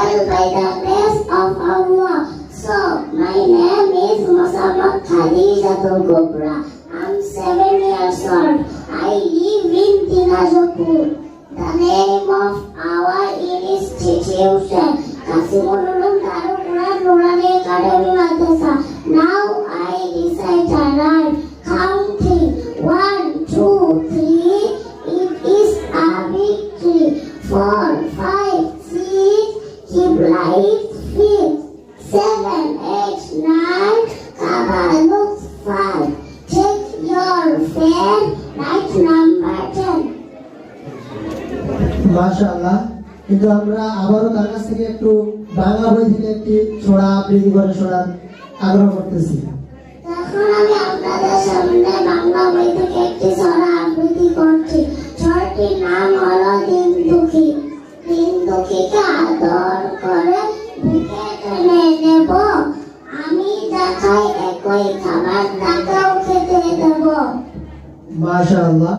well by the grace of Allah. So, my name is Musammad Khadijatul Kubra. I'm 7 years old. I live in Dinajapur. The name of our institution, Qasimul Ulum Darul Quran Nurani Academy Madrasa. Now I recite and write counting 1, 2, 3. It is a victory. 4, 5, 6. Keep light feet. 7, 8, 9. Kaaba looks 5. Take your pen. Write number 10. মাশাআল্লাহ। কিন্তু আমরা আবারও তার কাছ থেকে একটু বাংলা বই থেকে একটি ছোড়া আবৃত্তি করে শোনার আগ্রহ করতেছি। এখন আমি আপনাদের সামনে বাংলা বই থেকে একটি ছড়া আবৃত্তি করছি। ছড়াটির নাম হলো দিন দুঃখী। দিন দুঃখীকে আদর করে বুকে টেনে নেব, আমি দেখাই একই খাবার তাকেও খেতে দেব। মাশাআল্লাহ।